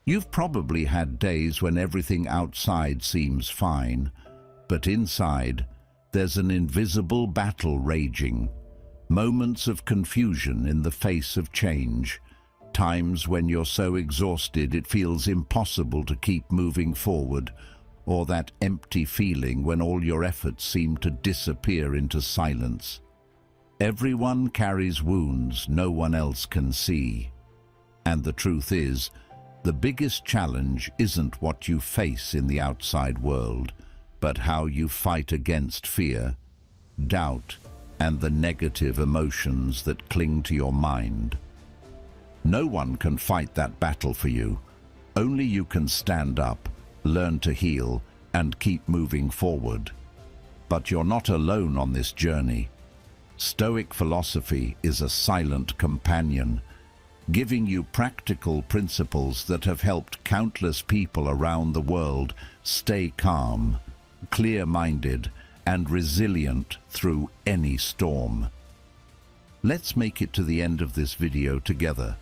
You've probably had days when everything outside seems fine, but inside, there's an invisible battle raging. Moments of confusion in the face of change. Times when you're so exhausted it feels impossible to keep moving forward, or that empty feeling when all your efforts seem to disappear into silence. Everyone carries wounds no one else can see. And the truth is, the biggest challenge isn't what you face in the outside world, but how you fight against fear, doubt, and the negative emotions that cling to your mind. No one can fight that battle for you. Only you can stand up, learn to heal, and keep moving forward. But you're not alone on this journey. Stoic philosophy is a silent companion, giving you practical principles that have helped countless people around the world stay calm, clear-minded, and resilient through any storm. Let's make it to the end of this video together,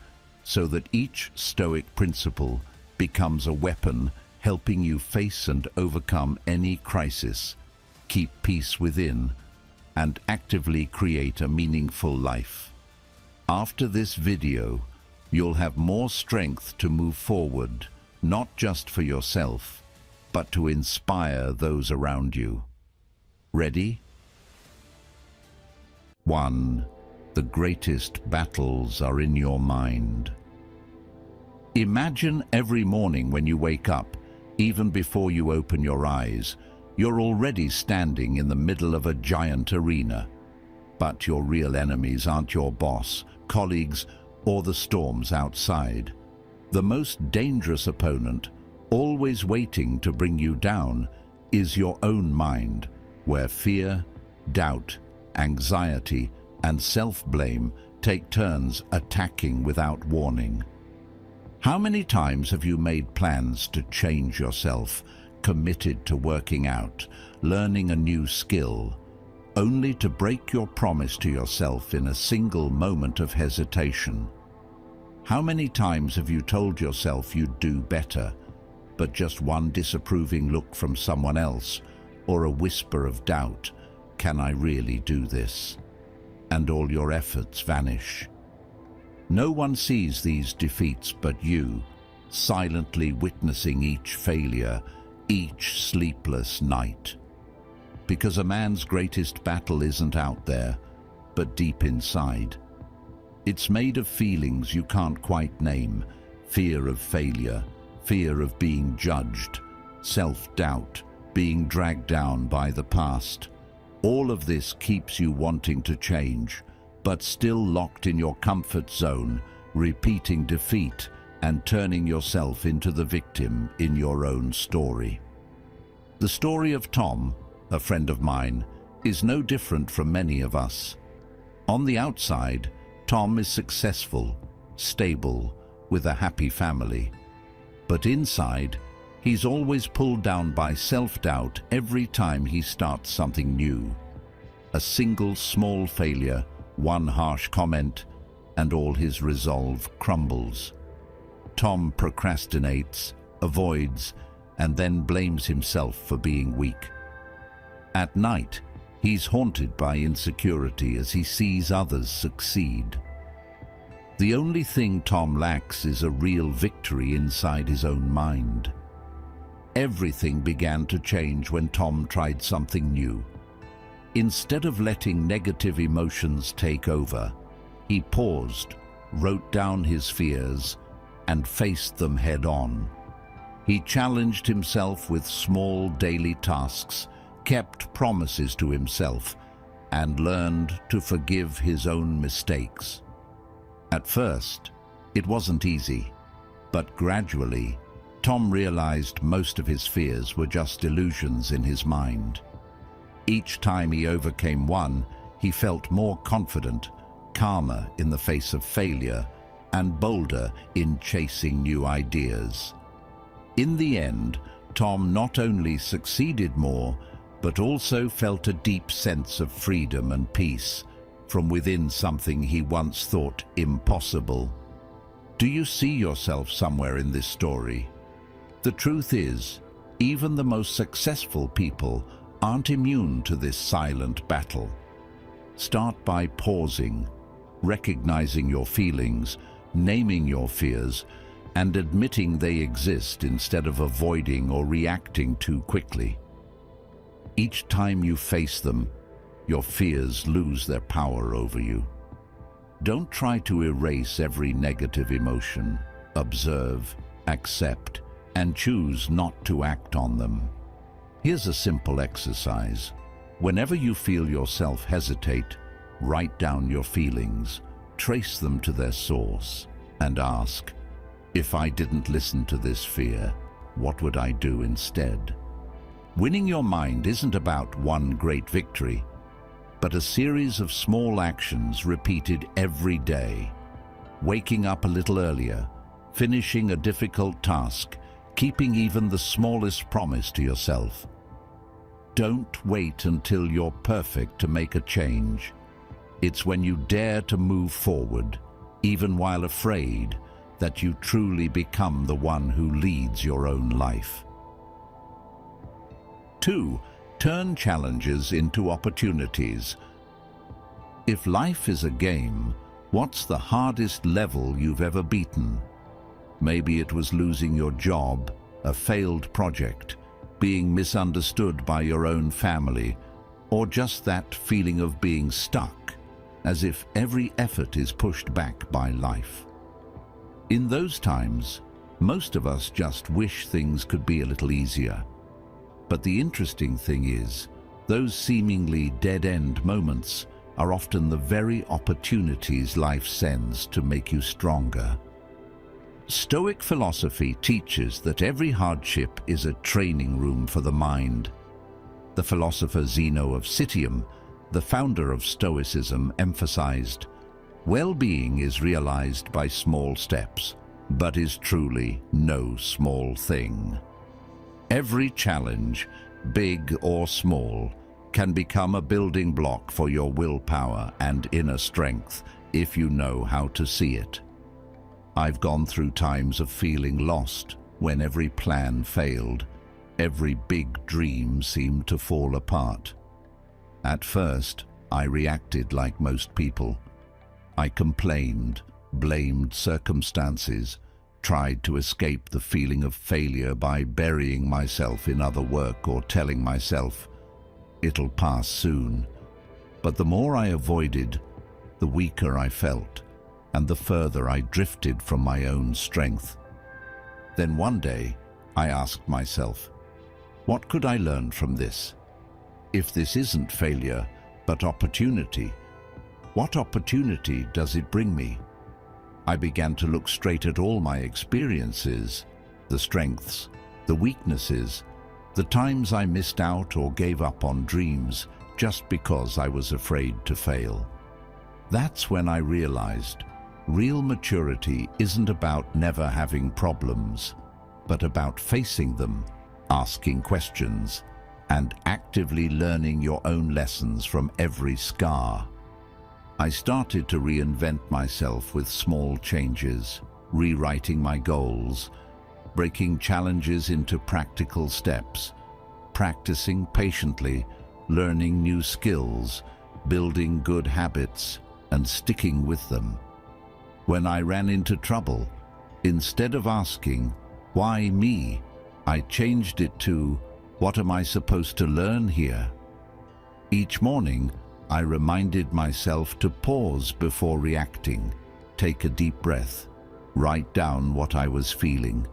so that each Stoic principle becomes a weapon helping you face and overcome any crisis, keep peace within, and actively create a meaningful life. After this video, you'll have more strength to move forward, not just for yourself, but to inspire those around you. Ready? 1. The greatest battles are in your mind. Imagine every morning when you wake up, even before you open your eyes, you're already standing in the middle of a giant arena. But your real enemies aren't your boss, colleagues, or the storms outside. The most dangerous opponent, always waiting to bring you down, is your own mind, where fear, doubt, anxiety, and self-blame take turns attacking without warning. How many times have you made plans to change yourself, committed to working out, learning a new skill, only to break your promise to yourself in a single moment of hesitation? How many times have you told yourself you'd do better, but just one disapproving look from someone else, or a whisper of doubt, "Can I really do this?" and all your efforts vanish? No one sees these defeats but you, silently witnessing each failure, each sleepless night. Because a man's greatest battle isn't out there, but deep inside. It's made of feelings you can't quite name: fear of failure, fear of being judged, self-doubt, being dragged down by the past. All of this keeps you wanting to change, but still locked in your comfort zone, repeating defeat and turning yourself into the victim in your own story. The story of Tom, a friend of mine, is no different from many of us. On the outside, Tom is successful, stable, with a happy family. But inside, he's always pulled down by self-doubt every time he starts something new. A single small failure, one harsh comment, and all his resolve crumbles. Tom procrastinates, avoids, and then blames himself for being weak. At night, he's haunted by insecurity as he sees others succeed. The only thing Tom lacks is a real victory inside his own mind. Everything began to change when Tom tried something new. Instead of letting negative emotions take over, he paused, wrote down his fears, and faced them head-on. He challenged himself with small daily tasks, kept promises to himself, and learned to forgive his own mistakes. At first, it wasn't easy, but gradually, Tom realized most of his fears were just illusions in his mind. Each time he overcame one, he felt more confident, calmer in the face of failure, and bolder in chasing new ideas. In the end, Tom not only succeeded more, but also felt a deep sense of freedom and peace from within something he once thought impossible. Do you see yourself somewhere in this story? The truth is, even the most successful people aren't immune to this silent battle. Start by pausing, recognizing your feelings, naming your fears, and admitting they exist instead of avoiding or reacting too quickly. Each time you face them, your fears lose their power over you. Don't try to erase every negative emotion. Observe, accept, and choose not to act on them. Here's a simple exercise. Whenever you feel yourself hesitate, write down your feelings, trace them to their source, and ask, if I didn't listen to this fear, what would I do instead? Winning your mind isn't about one great victory, but a series of small actions repeated every day. Waking up a little earlier, finishing a difficult task, keeping even the smallest promise to yourself. Don't wait until you're perfect to make a change. It's when you dare to move forward, even while afraid, that you truly become the one who leads your own life. 2. Turn challenges into opportunities. If life is a game, what's the hardest level you've ever beaten? Maybe it was losing your job, a failed project, being misunderstood by your own family, or just that feeling of being stuck, as if every effort is pushed back by life. In those times, most of us just wish things could be a little easier. But the interesting thing is, those seemingly dead-end moments are often the very opportunities life sends to make you stronger. Stoic philosophy teaches that every hardship is a training room for the mind. The philosopher Zeno of Citium, the founder of Stoicism, emphasized, well-being is realized by small steps, but is truly no small thing. Every challenge, big or small, can become a building block for your willpower and inner strength if you know how to see it. I've gone through times of feeling lost when every plan failed, every big dream seemed to fall apart. At first, I reacted like most people. I complained, blamed circumstances, tried to escape the feeling of failure by burying myself in other work or telling myself, it'll pass soon. But the more I avoided, the weaker I felt, and the further I drifted from my own strength. Then one day, I asked myself, what could I learn from this? If this isn't failure, but opportunity, what opportunity does it bring me? I began to look straight at all my experiences, the strengths, the weaknesses, the times I missed out or gave up on dreams just because I was afraid to fail. That's when I realized real maturity isn't about never having problems, but about facing them, asking questions, and actively learning your own lessons from every scar. I started to reinvent myself with small changes, rewriting my goals, breaking challenges into practical steps, practicing patiently, learning new skills, building good habits, and sticking with them. When I ran into trouble, instead of asking, why me? I changed it to, what am I supposed to learn here? Each morning, I reminded myself to pause before reacting, take a deep breath, write down what I was feeling,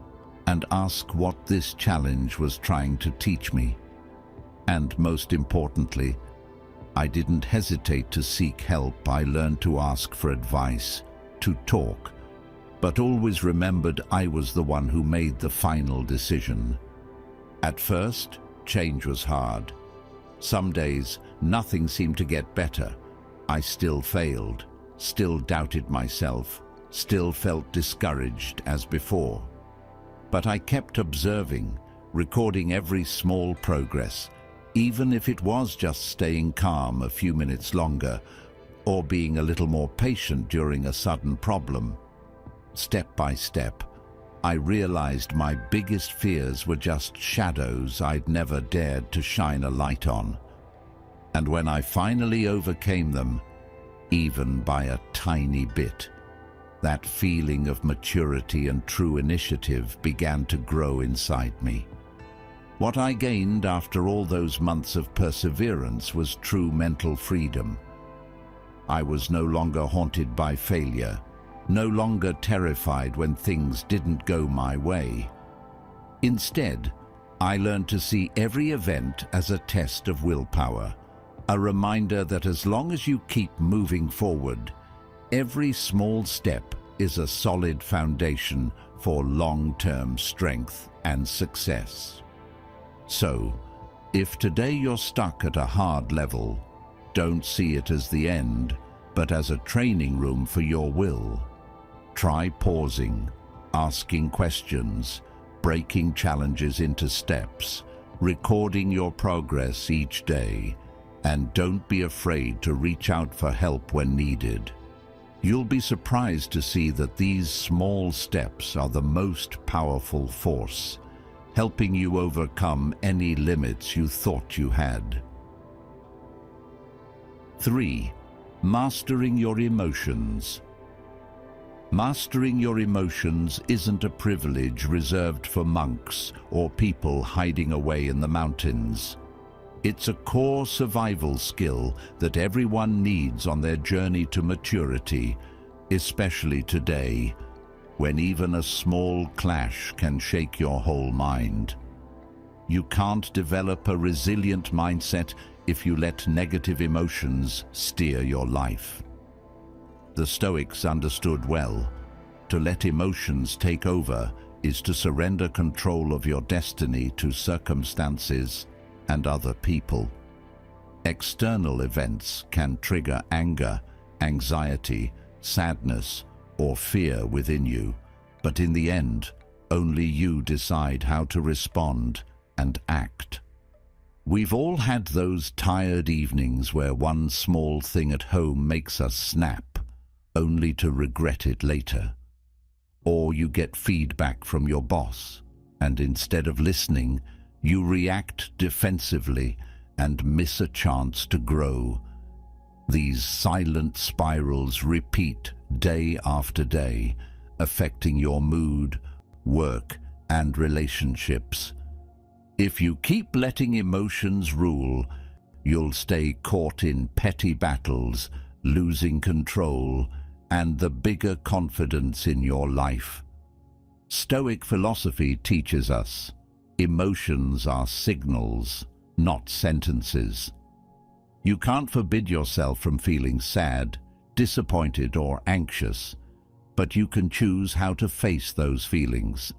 and ask what this challenge was trying to teach me. And most importantly, I didn't hesitate to seek help. I learned to ask for advice, to talk, but always remembered I was the one who made the final decision. At first, change was hard. Some days, nothing seemed to get better. I still failed, still doubted myself, still felt discouraged as before. But I kept observing, recording every small progress, even if it was just staying calm a few minutes longer or being a little more patient during a sudden problem. Step by step, I realized my biggest fears were just shadows I'd never dared to shine a light on. And when I finally overcame them, even by a tiny bit, that feeling of maturity and true initiative began to grow inside me. What I gained after all those months of perseverance was true mental freedom. I was no longer haunted by failure, no longer terrified when things didn't go my way. Instead, I learned to see every event as a test of willpower, a reminder that as long as you keep moving forward, every small step is a solid foundation for long-term strength and success. So, if today you're stuck at a hard level, don't see it as the end, but as a training room for your will. Try pausing, asking questions, breaking challenges into steps, recording your progress each day, and don't be afraid to reach out for help when needed. You'll be surprised to see that these small steps are the most powerful force, helping you overcome any limits you thought you had. 3. Mastering your emotions. Mastering your emotions isn't a privilege reserved for monks or people hiding away in the mountains. It's a core survival skill that everyone needs on their journey to maturity, especially today, when even a small clash can shake your whole mind. You can't develop a resilient mindset if you let negative emotions steer your life. The Stoics understood well, to let emotions take over is to surrender control of your destiny to circumstances and other people. External events can trigger anger, anxiety, sadness, or fear within you, but in the end, only you decide how to respond and act. We've all had those tired evenings where one small thing at home makes us snap, only to regret it later. Or you get feedback from your boss, and instead of listening, you react defensively and miss a chance to grow. These silent spirals repeat day after day, affecting your mood, work, and relationships. If you keep letting emotions rule, you'll stay caught in petty battles, losing control, and the bigger confidence in your life. Stoic philosophy teaches us emotions are signals, not sentences. You can't forbid yourself from feeling sad, disappointed, or anxious, but you can choose how to face those feelings.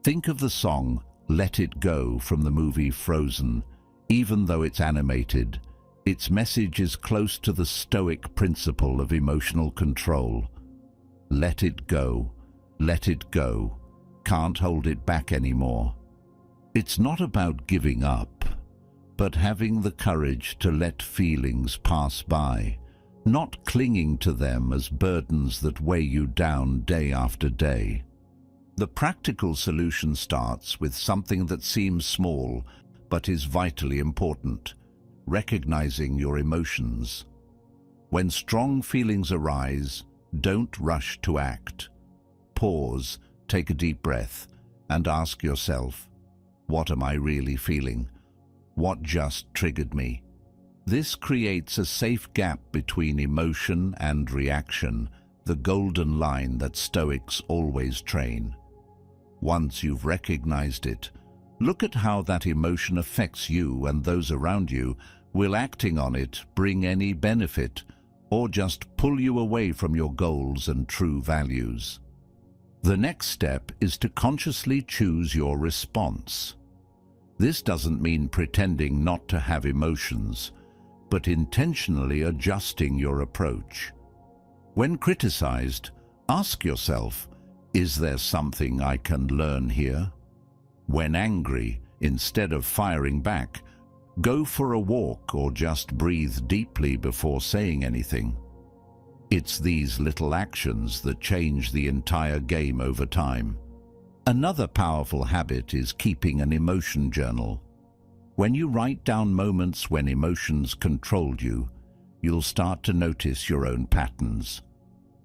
Think of the song "Let It Go" from the movie Frozen. Even though it's animated, its message is close to the Stoic principle of emotional control. Let it go, let it go. Can't hold it back anymore. It's not about giving up, but having the courage to let feelings pass by, not clinging to them as burdens that weigh you down day after day. The practical solution starts with something that seems small, but is vitally important: recognizing your emotions. When strong feelings arise, don't rush to act. Pause, take a deep breath, and ask yourself, what am I really feeling? What just triggered me? This creates a safe gap between emotion and reaction, the golden line that Stoics always train. Once you've recognized it, look at how that emotion affects you and those around you. Will acting on it bring any benefit, or just pull you away from your goals and true values? The next step is to consciously choose your response. This doesn't mean pretending not to have emotions, but intentionally adjusting your approach. When criticized, ask yourself, is there something I can learn here? When angry, instead of firing back, go for a walk or just breathe deeply before saying anything. It's these little actions that change the entire game over time. Another powerful habit is keeping an emotion journal. When you write down moments when emotions controlled you, you'll start to notice your own patterns.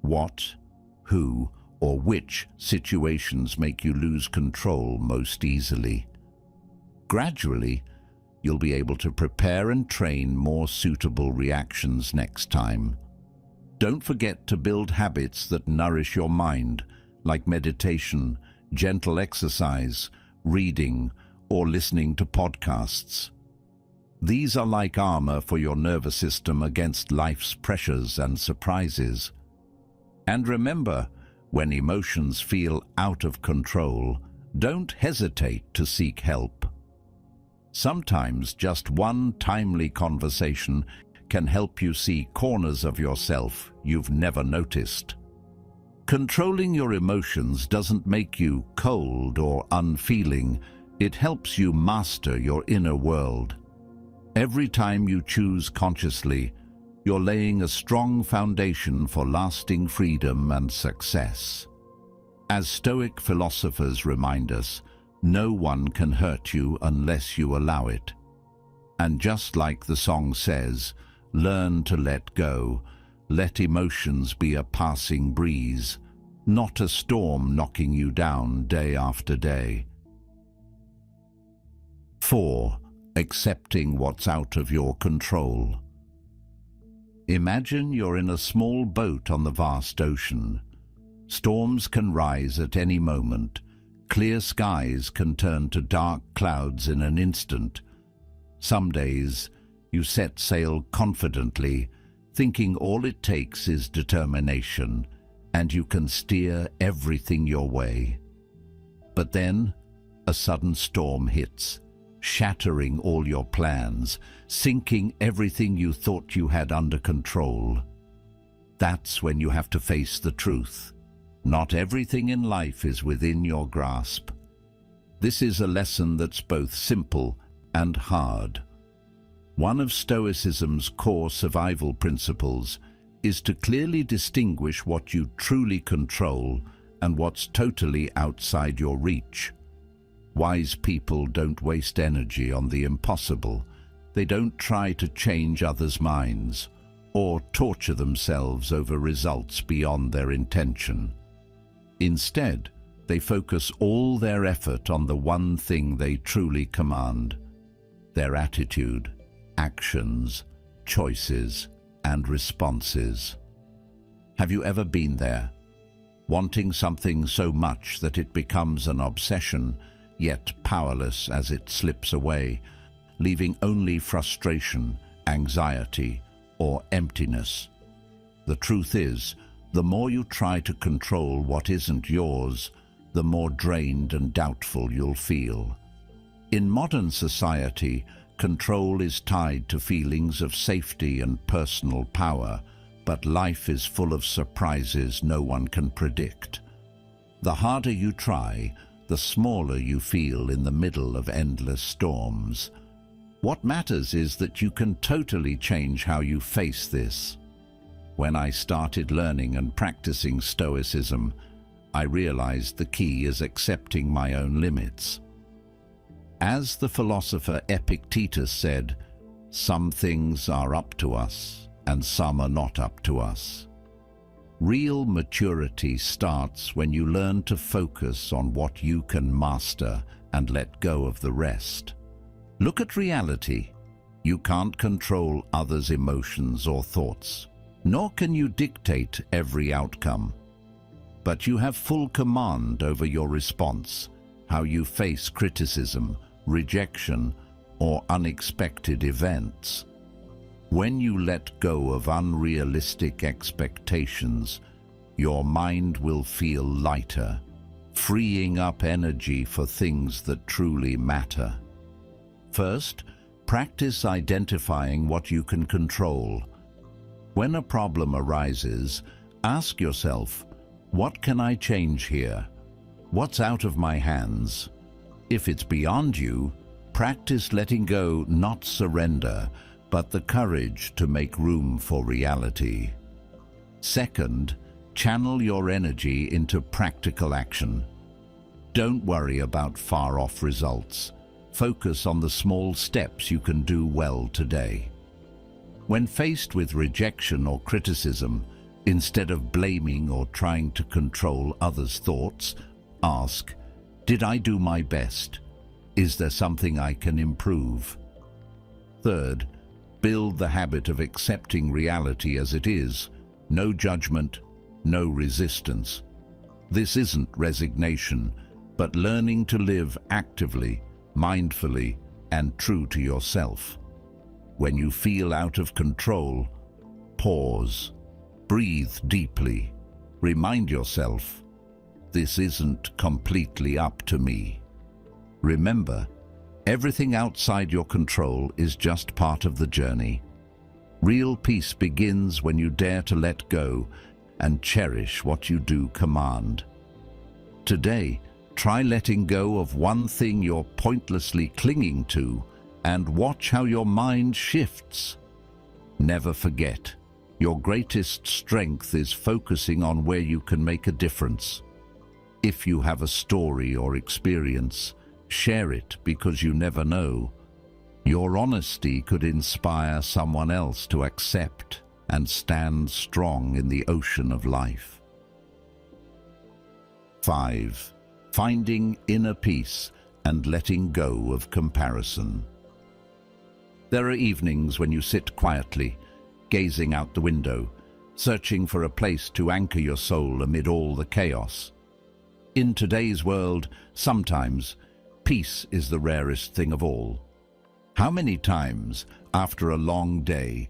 What, who, or which situations make you lose control most easily? Gradually, you'll be able to prepare and train more suitable reactions next time. Don't forget to build habits that nourish your mind, like meditation, gentle exercise, reading, or listening to podcasts. These are like armor for your nervous system against life's pressures and surprises. And remember, when emotions feel out of control, don't hesitate to seek help. Sometimes just one timely conversation can help you see corners of yourself you've never noticed. Controlling your emotions doesn't make you cold or unfeeling. It helps you master your inner world. Every time you choose consciously, you're laying a strong foundation for lasting freedom and success. As Stoic philosophers remind us, no one can hurt you unless you allow it. And just like the song says, learn to let go. Let emotions be a passing breeze, not a storm knocking you down day after day. 4. Accepting what's out of your control. Imagine you're in a small boat on the vast ocean. Storms can rise at any moment. Clear skies can turn to dark clouds in an instant. Some days, you set sail confidently, thinking all it takes is determination, and you can steer everything your way. But then, a sudden storm hits, shattering all your plans, sinking everything you thought you had under control. That's when you have to face the truth. Not everything in life is within your grasp. This is a lesson that's both simple and hard. One of Stoicism's core survival principles is to clearly distinguish what you truly control and what's totally outside your reach. Wise people don't waste energy on the impossible. They don't try to change others' minds or torture themselves over results beyond their intention. Instead, they focus all their effort on the one thing they truly command: their attitude, actions, choices, and responses. Have you ever been there? Wanting something so much that it becomes an obsession, yet powerless as it slips away, leaving only frustration, anxiety, or emptiness. The truth is, the more you try to control what isn't yours, the more drained and doubtful you'll feel. In modern society, control is tied to feelings of safety and personal power, but life is full of surprises no one can predict. The harder you try, the smaller you feel in the middle of endless storms. What matters is that you can totally change how you face this. When I started learning and practicing Stoicism, I realized the key is accepting my own limits. As the philosopher Epictetus said, some things are up to us and some are not up to us. Real maturity starts when you learn to focus on what you can master and let go of the rest. Look at reality. You can't control others' emotions or thoughts, nor can you dictate every outcome. But you have full command over your response, how you face criticism, rejection, or unexpected events. When you let go of unrealistic expectations, your mind will feel lighter, freeing up energy for things that truly matter. First, practice identifying what you can control. When a problem arises, ask yourself, what can I change here? What's out of my hands? If it's beyond you, practice letting go, not surrender, but the courage to make room for reality. Second, channel your energy into practical action. Don't worry about far-off results. Focus on the small steps you can do well today. When faced with rejection or criticism, instead of blaming or trying to control others' thoughts, ask, "Did I do my best? Is there something I can improve?" Third, build the habit of accepting reality as it is. No judgment, no resistance. This isn't resignation, but learning to live actively, mindfully, and true to yourself. When you feel out of control, pause, breathe deeply, remind yourself, this isn't completely up to me. Remember, everything outside your control is just part of the journey. Real peace begins when you dare to let go and cherish what you do command. Today, try letting go of one thing you're pointlessly clinging to and watch how your mind shifts. Never forget, your greatest strength is focusing on where you can make a difference. If you have a story or experience, share it because you never know. Your honesty could inspire someone else to accept and stand strong in the ocean of life. 5. Finding inner peace and letting go of comparison. There are evenings when you sit quietly, gazing out the window, searching for a place to anchor your soul amid all the chaos. In today's world, sometimes peace is the rarest thing of all. How many times, after a long day,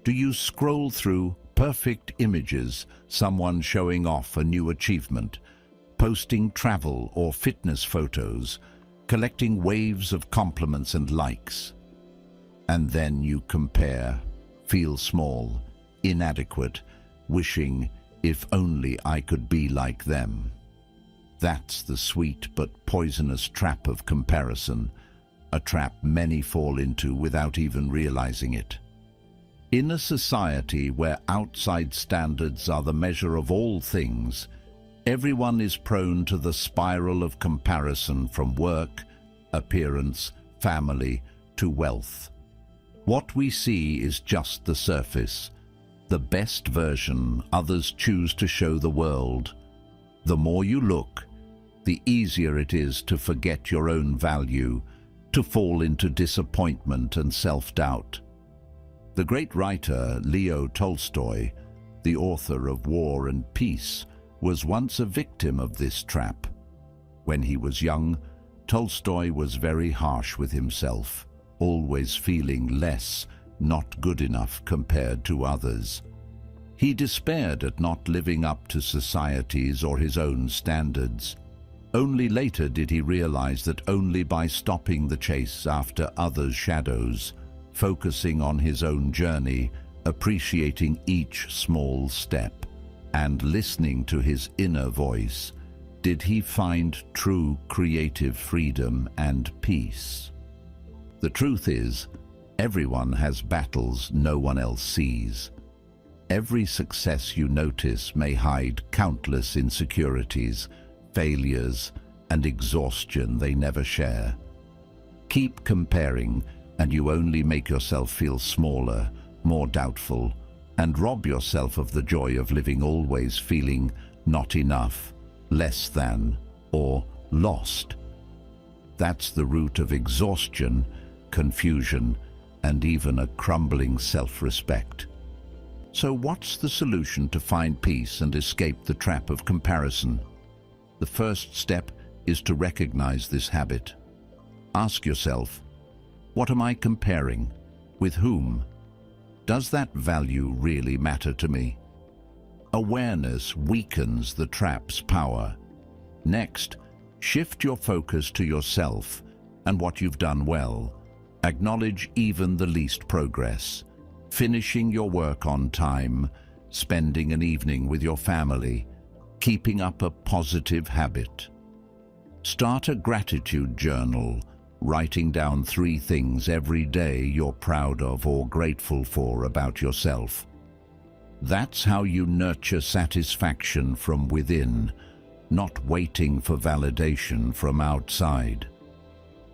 do you scroll through perfect images, someone showing off a new achievement, posting travel or fitness photos, collecting waves of compliments and likes? And then you compare, feel small, inadequate, wishing, if only I could be like them. That's the sweet but poisonous trap of comparison, a trap many fall into without even realizing it. In a society where outside standards are the measure of all things, everyone is prone to the spiral of comparison from work, appearance, family, to wealth. What we see is just the surface, the best version others choose to show the world. The more you look, the easier it is to forget your own value, to fall into disappointment and self-doubt. The great writer Leo Tolstoy, the author of War and Peace, was once a victim of this trap. When he was young, Tolstoy was very harsh with himself, always feeling less, not good enough compared to others. He despaired at not living up to society's or his own standards. Only later did he realize that only by stopping the chase after others' shadows, focusing on his own journey, appreciating each small step, and listening to his inner voice, did he find true creative freedom and peace. The truth is, everyone has battles no one else sees. Every success you notice may hide countless insecurities, failures, and exhaustion they never share. Keep comparing, and you only make yourself feel smaller, more doubtful, and rob yourself of the joy of living always feeling not enough, less than, or lost. That's the root of exhaustion, confusion, and even a crumbling self-respect. So what's the solution to find peace and escape the trap of comparison? The first step is to recognize this habit. Ask yourself, what am I comparing? With whom? Does that value really matter to me? Awareness weakens the trap's power. Next, shift your focus to yourself and what you've done well. Acknowledge even the least progress. Finishing your work on time, spending an evening with your family, keeping up a positive habit. Start a gratitude journal, writing down 3 things every day you're proud of or grateful for about yourself. That's how you nurture satisfaction from within, not waiting for validation from outside.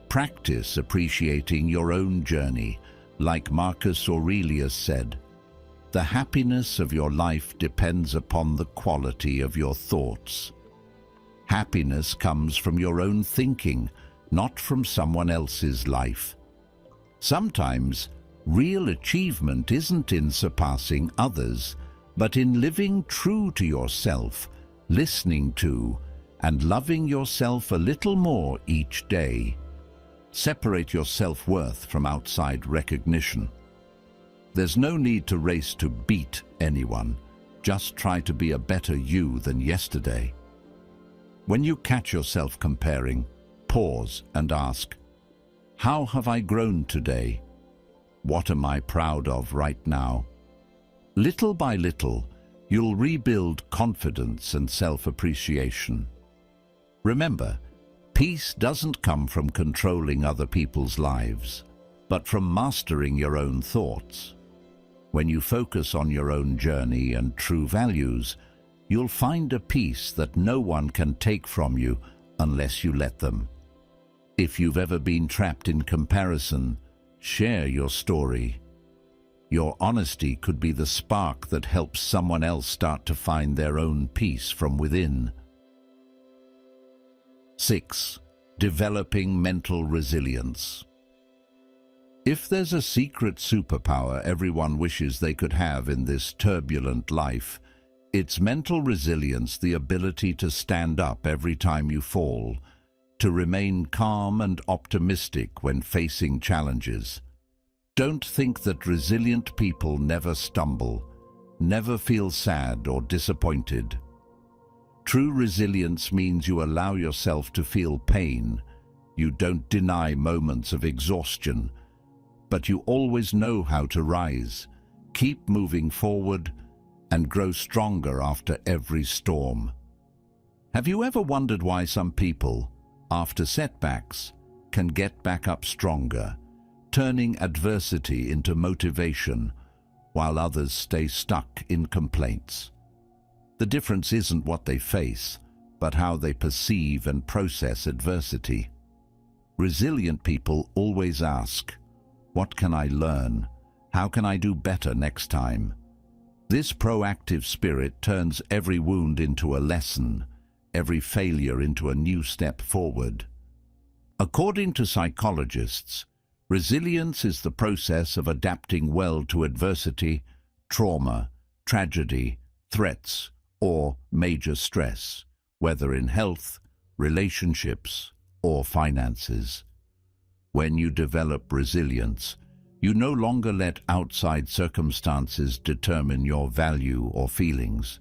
Practice appreciating your own journey. Like Marcus Aurelius said, "The happiness of your life depends upon the quality of your thoughts." Happiness comes from your own thinking, not from someone else's life. Sometimes, real achievement isn't in surpassing others, but in living true to yourself, listening to and loving yourself a little more each day. Separate your self-worth from outside recognition. There's no need to race to beat anyone. Just try to be a better you than yesterday. When you catch yourself comparing, pause and ask, "How have I grown today? What am I proud of right now?" Little by little, you'll rebuild confidence and self-appreciation. Remember, peace doesn't come from controlling other people's lives, but from mastering your own thoughts. When you focus on your own journey and true values, you'll find a peace that no one can take from you unless you let them. If you've ever been trapped in comparison, share your story. Your honesty could be the spark that helps someone else start to find their own peace from within. 6. Developing mental resilience. If there's a secret superpower everyone wishes they could have in this turbulent life, it's mental resilience, the ability to stand up every time you fall, to remain calm and optimistic when facing challenges. Don't think that resilient people never stumble, never feel sad or disappointed. True resilience means you allow yourself to feel pain. You don't deny moments of exhaustion, but you always know how to rise, keep moving forward, and grow stronger after every storm. Have you ever wondered why some people, after setbacks, can get back up stronger, turning adversity into motivation, while others stay stuck in complaints? The difference isn't what they face, but how they perceive and process adversity. Resilient people always ask, "What can I learn? How can I do better next time?" This proactive spirit turns every wound into a lesson, every failure into a new step forward. According to psychologists, resilience is the process of adapting well to adversity, trauma, tragedy, threats, or major stress, whether in health, relationships, or finances. When you develop resilience, you no longer let outside circumstances determine your value or feelings.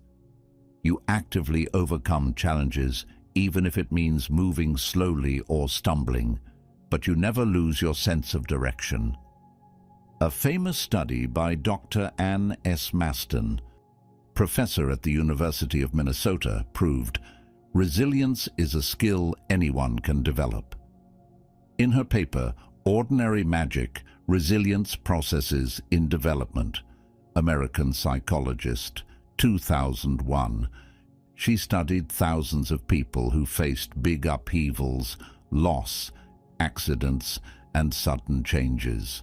You actively overcome challenges, even if it means moving slowly or stumbling, but you never lose your sense of direction. A famous study by Dr. Anne S. Maston, professor at the University of Minnesota, proved resilience is a skill anyone can develop. In her paper, Ordinary Magic, Resilience Processes in Development, American Psychologist, 2001, she studied thousands of people who faced big upheavals, loss, accidents, and sudden changes.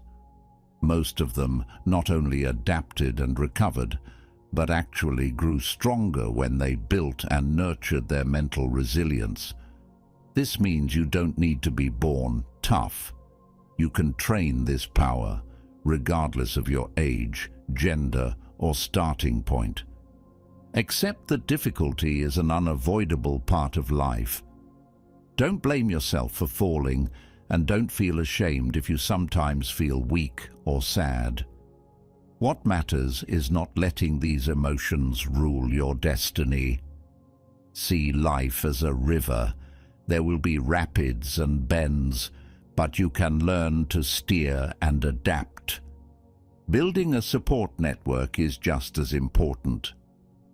Most of them not only adapted and recovered, but actually grew stronger when they built and nurtured their mental resilience. This means you don't need to be born tough. You can train this power, regardless of your age, gender, or starting point. Accept that difficulty is an unavoidable part of life. Don't blame yourself for falling, and don't feel ashamed if you sometimes feel weak or sad. What matters is not letting these emotions rule your destiny. See life as a river. There will be rapids and bends, but you can learn to steer and adapt. Building a support network is just as important.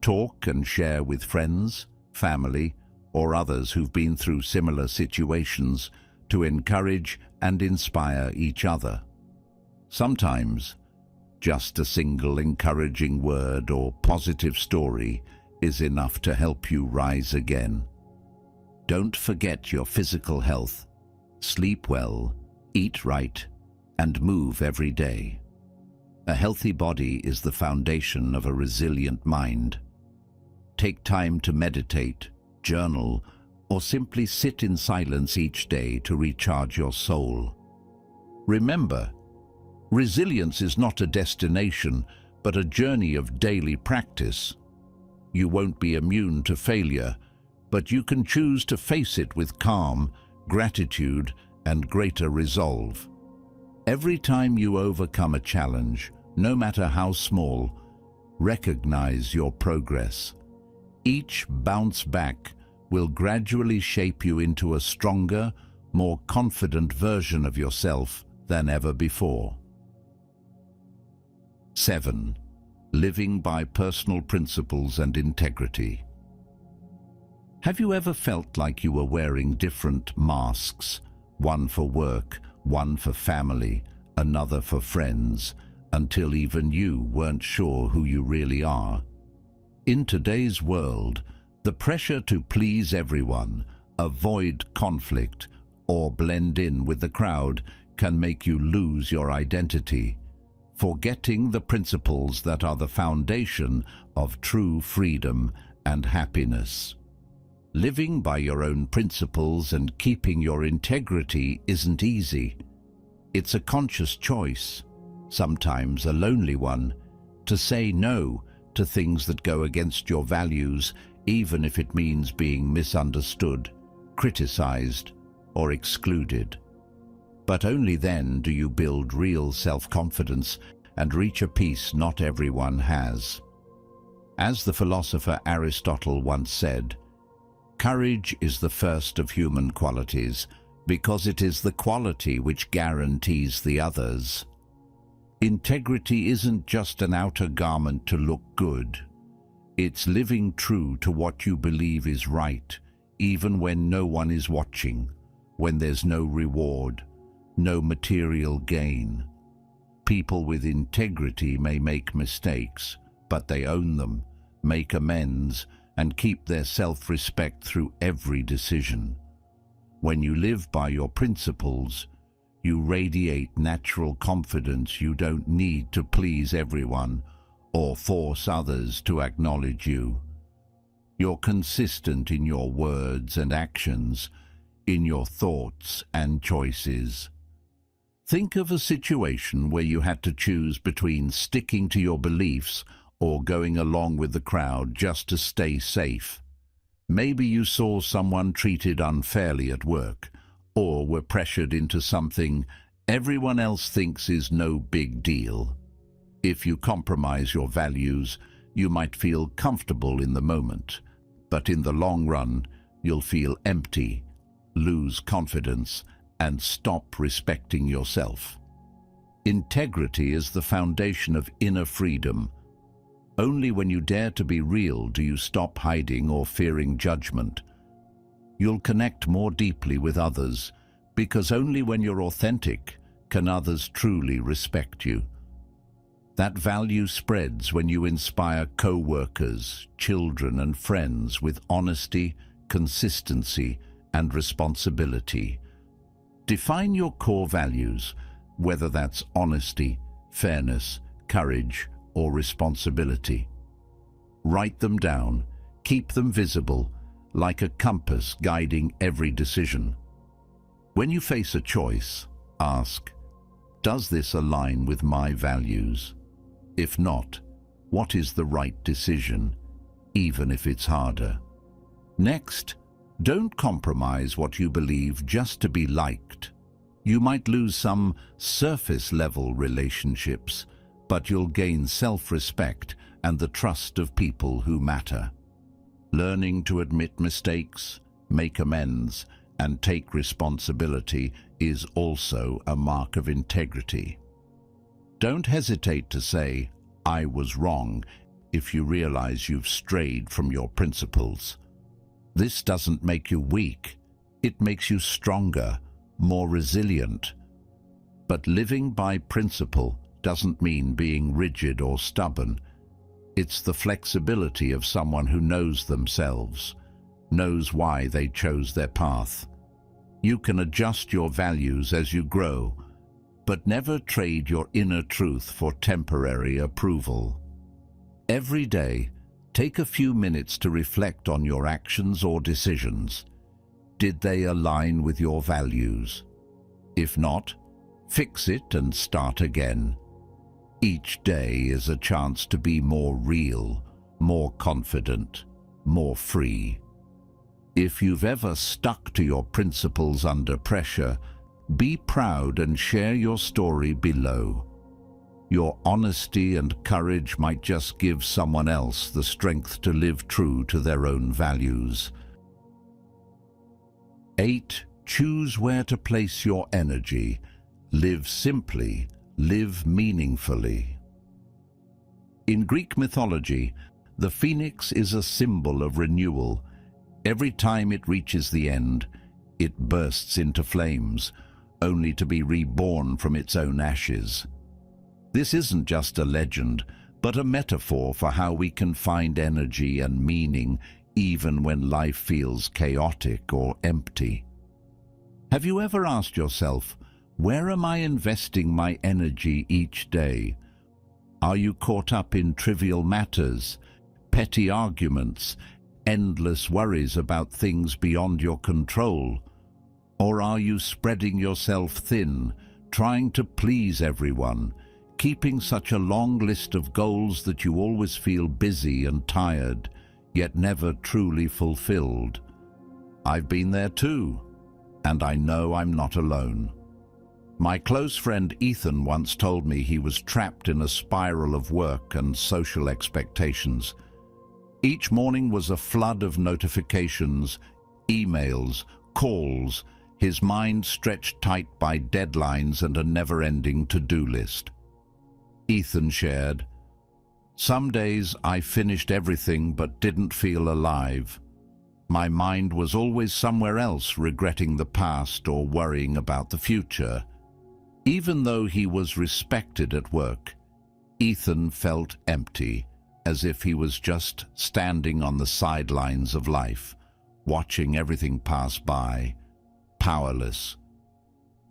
Talk and share with friends, family, or others who've been through similar situations to encourage and inspire each other. Sometimes, Just a single encouraging word or positive story is enough to help you rise again. Don't forget your physical health. Sleep well, eat right, and move every day. A healthy body is the foundation of a resilient mind. Take time to meditate, journal, or simply sit in silence each day to recharge your soul. Remember, resilience is not a destination, but a journey of daily practice. You won't be immune to failure, but you can choose to face it with calm, gratitude, and greater resolve. Every time you overcome a challenge, no matter how small, recognize your progress. Each bounce back will gradually shape you into a stronger, more confident version of yourself than ever before. 7. Living by personal principles and integrity. Have you ever felt like you were wearing different masks, one for work, one for family, another for friends, until even you weren't sure who you really are? In today's world, the pressure to please everyone, avoid conflict, or blend in with the crowd can make you lose your identity, forgetting the principles that are the foundation of true freedom and happiness. Living by your own principles and keeping your integrity isn't easy. It's a conscious choice, sometimes a lonely one, to say no to things that go against your values, even if it means being misunderstood, criticized, or excluded. But only then do you build real self-confidence and reach a peace not everyone has. As the philosopher Aristotle once said, "Courage is the first of human qualities, because it is the quality which guarantees the others." Integrity isn't just an outer garment to look good. It's living true to what you believe is right, even when no one is watching, when there's no reward, no material gain. People with integrity may make mistakes, but they own them, make amends, and keep their self-respect through every decision. When you live by your principles, you radiate natural confidence. You don't need to please everyone or force others to acknowledge you. You're consistent in your words and actions, in your thoughts and choices. Think of a situation where you had to choose between sticking to your beliefs or going along with the crowd just to stay safe. Maybe you saw someone treated unfairly at work, or were pressured into something everyone else thinks is no big deal. If you compromise your values, you might feel comfortable in the moment, but in the long run, you'll feel empty, lose confidence, and stop respecting yourself. Integrity is the foundation of inner freedom. Only when you dare to be real do you stop hiding or fearing judgment. You'll connect more deeply with others, because only when you're authentic can others truly respect you. That value spreads when you inspire co-workers, children, and friends with honesty, consistency, and responsibility. Define your core values, whether that's honesty, fairness, courage, or responsibility. Write them down, keep them visible, like a compass guiding every decision. When you face a choice, ask, does this align with my values? If not, what is the right decision, even if it's harder? Next, don't compromise what you believe just to be liked. You might lose some surface-level relationships, but you'll gain self-respect and the trust of people who matter. Learning to admit mistakes, make amends, and take responsibility is also a mark of integrity. Don't hesitate to say, "I was wrong," if you realize you've strayed from your principles. This doesn't make you weak. It makes you stronger, more resilient. But living by principle doesn't mean being rigid or stubborn. It's the flexibility of someone who knows themselves, knows why they chose their path. You can adjust your values as you grow, but never trade your inner truth for temporary approval. Every day, take a few minutes to reflect on your actions or decisions. Did they align with your values? If not, fix it and start again. Each day is a chance to be more real, more confident, more free. If you've ever stuck to your principles under pressure, be proud and share your story below. Your honesty and courage might just give someone else the strength to live true to their own values. 8. Choose where to place your energy. Live simply, live meaningfully. In Greek mythology, the phoenix is a symbol of renewal. Every time it reaches the end, it bursts into flames, only to be reborn from its own ashes. This isn't just a legend, but a metaphor for how we can find energy and meaning even when life feels chaotic or empty. Have you ever asked yourself, where am I investing my energy each day? Are you caught up in trivial matters, petty arguments, endless worries about things beyond your control? Or are you spreading yourself thin, trying to please everyone, keeping such a long list of goals that you always feel busy and tired, yet never truly fulfilled? I've been there too, and I know I'm not alone. My close friend Ethan once told me he was trapped in a spiral of work and social expectations. Each morning was a flood of notifications, emails, calls, his mind stretched tight by deadlines and a never-ending to-do list. Ethan shared, "Some days I finished everything but didn't feel alive. My mind was always somewhere else, regretting the past or worrying about the future." Even though he was respected at work, Ethan felt empty, as if he was just standing on the sidelines of life, watching everything pass by, powerless.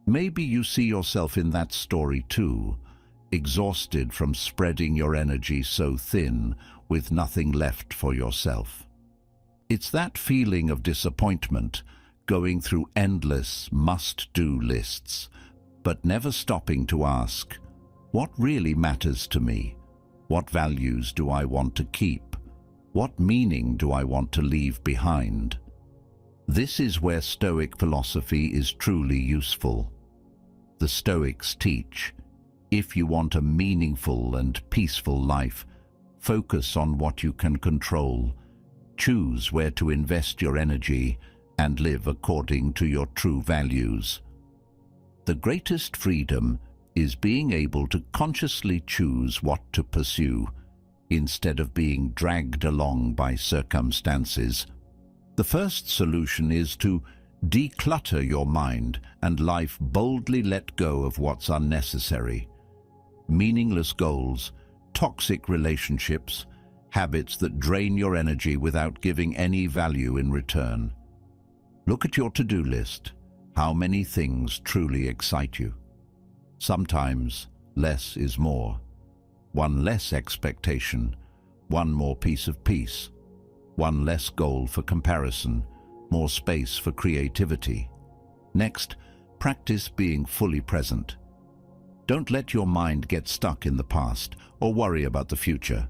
Maybe you see yourself in that story too, exhausted from spreading your energy so thin with nothing left for yourself. It's that feeling of disappointment, going through endless must-do lists, but never stopping to ask, what really matters to me? What values do I want to keep? What meaning do I want to leave behind? This is where Stoic philosophy is truly useful. The Stoics teach, if you want a meaningful and peaceful life, focus on what you can control, choose where to invest your energy, and live according to your true values. The greatest freedom is being able to consciously choose what to pursue, instead of being dragged along by circumstances. The first solution is to declutter your mind and life, boldly let go of what's unnecessary. Meaningless goals, toxic relationships, habits that drain your energy without giving any value in return. Look at your to-do list. How many things truly excite you? Sometimes less is more. One less expectation, one more piece of peace. One less goal for comparison, more space for creativity. Next, practice being fully present. Don't let your mind get stuck in the past or worry about the future.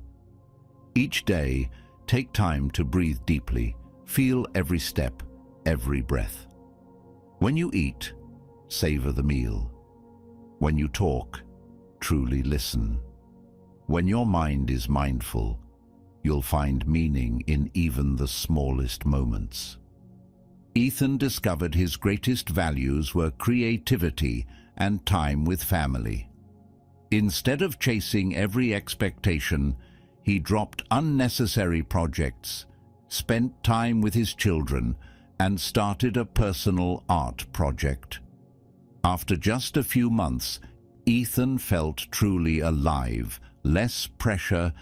Each day, take time to breathe deeply, feel every step, every breath. When you eat, savor the meal. When you talk, truly listen. When your mind is mindful, you'll find meaning in even the smallest moments. Ethan discovered his greatest values were creativity and time with family. Instead of chasing every expectation, he dropped unnecessary projects, spent time with his children, and started a personal art project. After just a few months, Ethan felt truly alive, less pressure,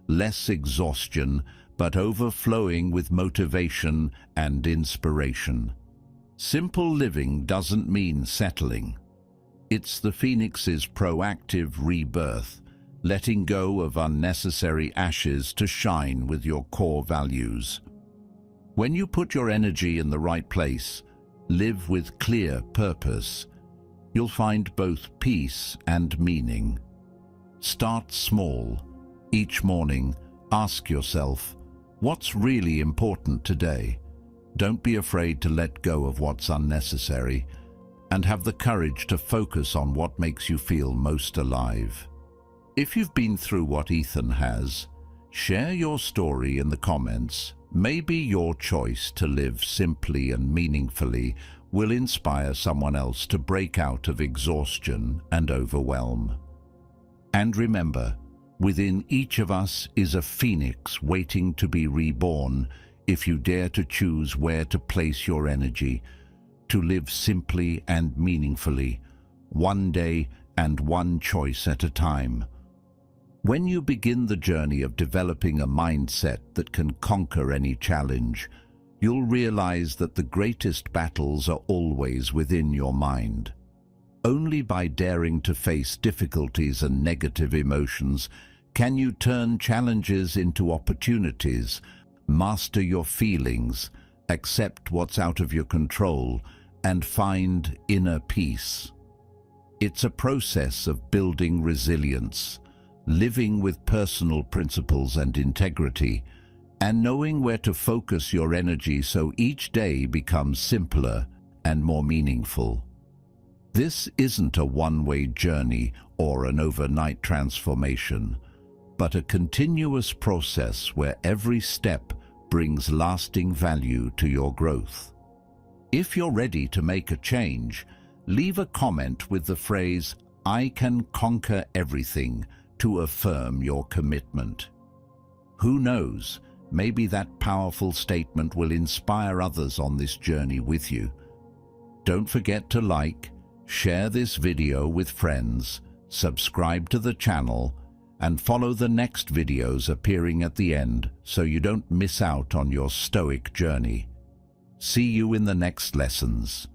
less exhaustion, but overflowing with motivation and inspiration. Simple living doesn't mean settling. It's the phoenix's proactive rebirth, letting go of unnecessary ashes to shine with your core values. When you put your energy in the right place, live with clear purpose, you'll find both peace and meaning. Start small. Each morning, ask yourself, what's really important today? Don't be afraid to let go of what's unnecessary, and have the courage to focus on what makes you feel most alive. If you've been through what Ethan has, share your story in the comments. Maybe your choice to live simply and meaningfully will inspire someone else to break out of exhaustion and overwhelm. And remember, within each of us is a phoenix waiting to be reborn if you dare to choose where to place your energy, to live simply and meaningfully, one day and one choice at a time. When you begin the journey of developing a mindset that can conquer any challenge, you'll realize that the greatest battles are always within your mind. Only by daring to face difficulties and negative emotions can you turn challenges into opportunities, master your feelings, accept what's out of your control, and find inner peace. It's a process of building resilience, living with personal principles and integrity, and knowing where to focus your energy so each day becomes simpler and more meaningful. This isn't a one-way journey or an overnight transformation, but a continuous process where every step brings lasting value to your growth. If you're ready to make a change, leave a comment with the phrase, "I can conquer everything," to affirm your commitment. Who knows, maybe that powerful statement will inspire others on this journey with you. Don't forget to like, share this video with friends, subscribe to the channel, and follow the next videos appearing at the end so you don't miss out on your Stoic journey. See you in the next lessons.